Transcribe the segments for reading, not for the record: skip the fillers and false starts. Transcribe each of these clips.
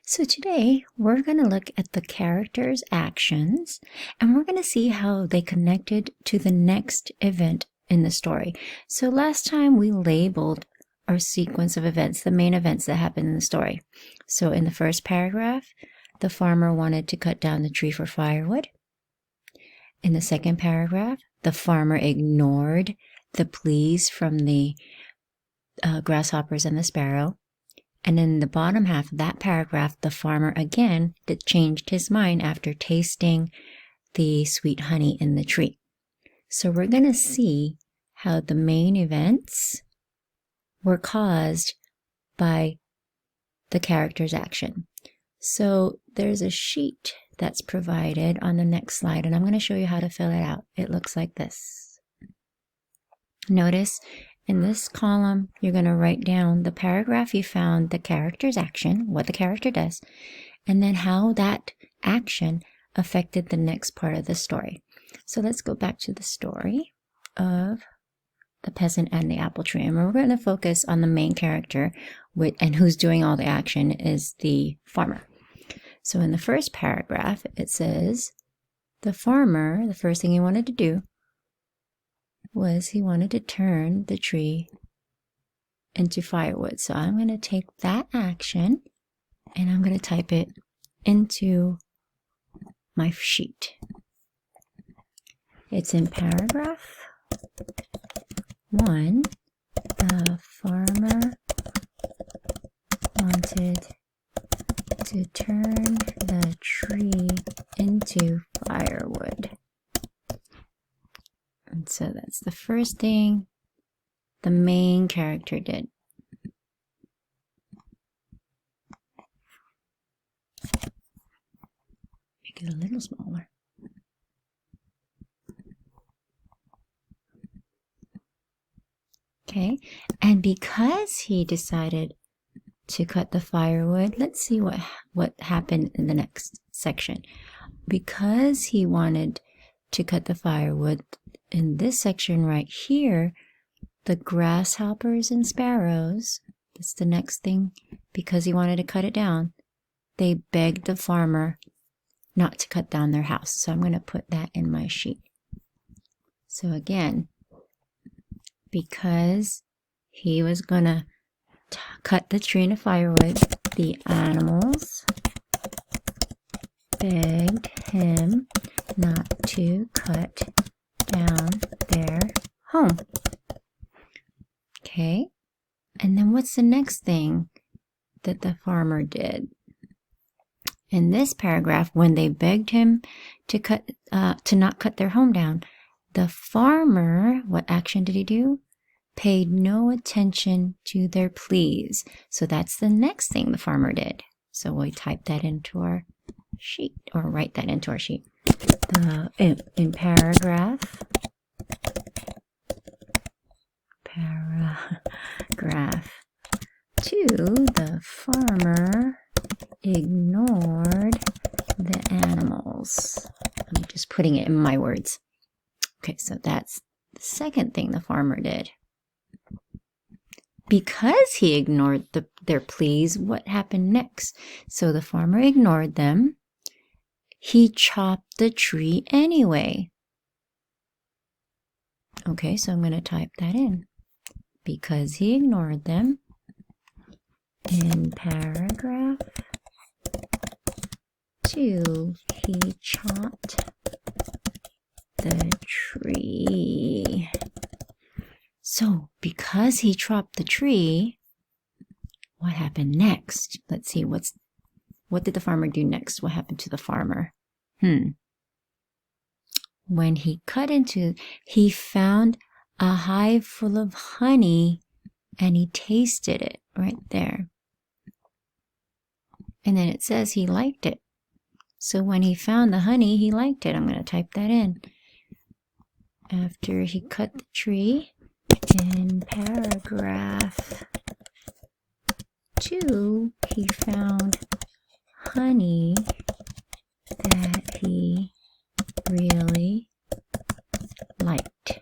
So today we're going to look at the characters' actions and we're going to see how they connected to the next event in the story. So last time we labeled our sequence of events, the main events that happened in the story. So in the first paragraph, the farmer wanted to cut down the tree for firewood. In the second paragraph, the farmer ignored the pleas from the grasshoppers and the sparrow. And in the bottom half of that paragraph, the farmer again changed his mind after tasting the sweet honey in the tree. So we're going to see how the main events were caused by the character's action. So there's a sheet that's provided on the next slide, and I'm going to show you how to fill it out. It looks like this. Notice in this column, you're going to write down the paragraph you found, the character's action, what the character does, and then how that action affected the next part of the story. So let's go back to the story of the peasant and the apple tree. And we're going to focus on the main character, and who's doing all the action is the farmer. So in the first paragraph, it says the farmer, the first thing he wanted to do was he wanted to turn the tree into firewood. So I'm going to take that action and I'm going to type it into my sheet. It's in paragraph 1. The farmer wanted to turn the tree into firewood. And so that's the first thing the main character did. Make it a little smaller. Okay, and because he decided to cut the firewood, let's see what happened in the next section. Because he wanted to cut the firewood, in this section right here, the grasshoppers and sparrows, that's the next thing, because he wanted to cut it down, they begged the farmer not to cut down their house. So I'm going to put that in my sheet. So again, because he was going to cut the tree into firewood, the animals begged him not to cut down their home. Okay, and then what's the next thing that the farmer did? In this paragraph, when they begged him to not cut their home down, the farmer, what action did he do? Paid no attention to their pleas. So that's the next thing the farmer did. So we type that into our sheet, or write that into our sheet. In paragraph 2, the farmer ignored the animals. I'm just putting it in my words. Okay, so that's the second thing the farmer did. Because he ignored their pleas, what happened next? So the farmer ignored them. He chopped the tree anyway. Okay, so I'm going to type that in. Because he ignored them, in paragraph 2, he chopped the tree. So, because he chopped the tree, what happened next? Let's see, what did the farmer do next? What happened to the farmer? When he he found a hive full of honey and he tasted it right there. And then it says he liked it. So when he found the honey, he liked it. I'm going to type that in. After he cut the tree, in paragraph 2, he found honey that he really liked.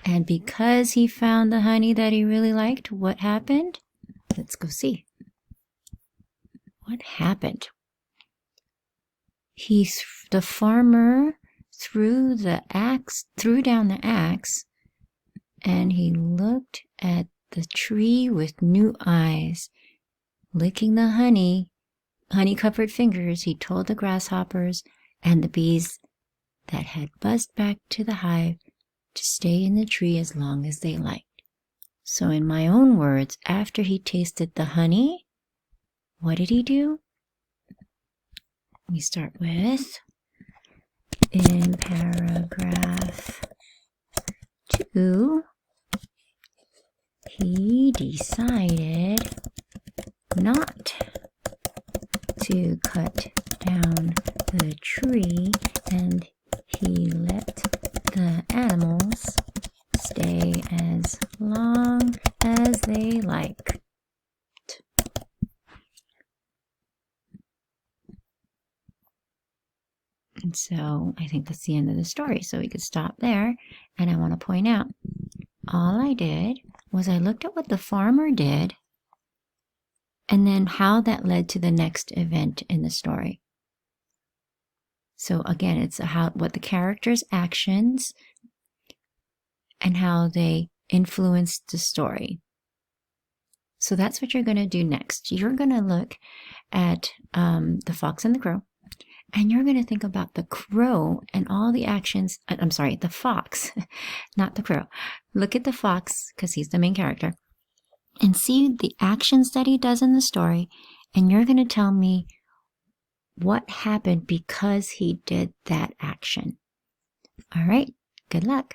And because he found the honey that he really liked, what happened? Let's go see. What happened? The farmer threw down the axe, and he looked at the tree with new eyes. Licking the honey-covered fingers, he told the grasshoppers and the bees that had buzzed back to the hive to stay in the tree as long as they liked. So in my own words, after he tasted the honey, what did he do? We start with, in paragraph 2, he decided not to cut down the tree, and he let the animals stay as long as they liked. And so I think that's the end of the story. So we could stop there. And I want to point out, all I did was I looked at what the farmer did and then how that led to the next event in the story. So again, it's what the characters' actions and how they influenced the story. So that's what you're going to do next. You're going to look at the fox and the crow, and you're going to think about the crow and all the actions. I'm sorry, the fox, not the crow. Look at the fox, because he's the main character, and see the actions that he does in the story, and you're going to tell me what happened because he did that action. All right, good luck.